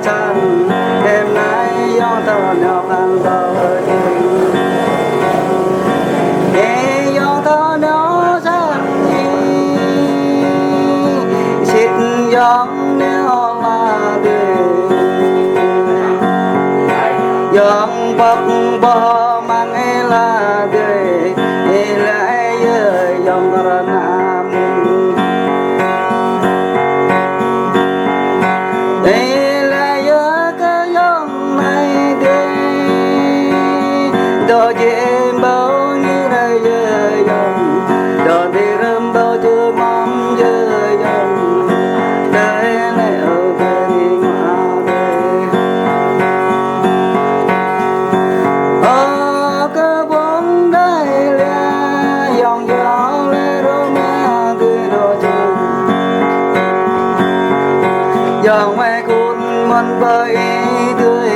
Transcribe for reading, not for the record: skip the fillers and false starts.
chẳng đêm nay gió thở nhỏ ăn thở nghe gió thở nhỏ chẳng gì xịt gió nếu là đời gió bọc bò mang là đời lại dòng ra nam đây là gió cái dòng này đây đó chim bao như đây giờ dòng đó thì râm bao chưa mong giờ dòng đây lại ở về đi mà đây ở cái bốn đây là dòng gió lên rồi mà tươi rồi dòng mai cuốn mân bơi tươi